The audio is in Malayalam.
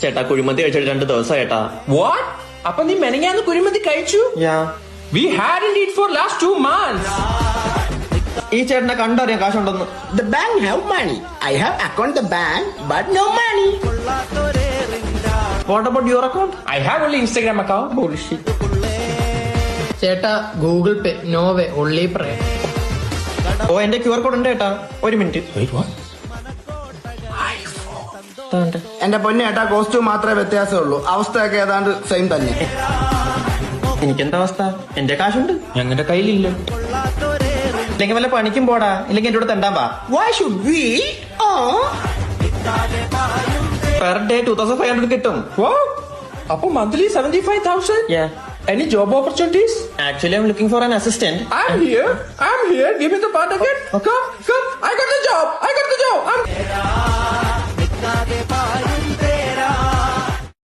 ചേട്ടാ കുഴിമന്തി കഴിച്ചിട്ട് 2 ദിവസം ചേട്ടാ. What? അപ്പൊ നീ മെനങ്ങാന്ന് കുഴിമന്തി കഴിച്ചു? We hadn't eat for last 2 months. ഈ ചേട്ടനെ കണ്ടറിയാം കാശുണ്ടെന്ന്. The bank have money. I have account the bank, but no money. What about your account? I have only Instagram account. Bullshit. ചേട്ടാ ഗൂഗിൾ പേ, നോ വേ, ഒള്ളി പ്രേ. ഓ എന്റെ QR കോഡ് ഉണ്ട് ചേട്ടാ. 1 മിനിറ്റ്. Wait, what? എന്റെ പൊന്നെ ഏട്ടാ, കോസ്റ്റ്യൂം മാത്രമേ വ്യത്യാസമുള്ളൂ. അവസ്ഥയൊക്കെ ഏതാണ്ട് സെയിം തന്നെ. എനിക്കെന്താ അവസ്ഥ? എന്റെ കാശുണ്ട്. ഞങ്ങളുടെ കയ്യിലില്ല. ഇല്ലെങ്കിൽ വല്ല പണിക്കും പോടാ, ഇല്ലെങ്കിൽ എന്റെ കൂടെ തെണ്ടാൻ പാ. Why should we? Per day 2500 കിട്ടും. What? അപ്പൊ monthly 75,000? Any job opportunities? Actually, I'm looking for an assistant. I'm here. Give me the part again. Come. I got the job.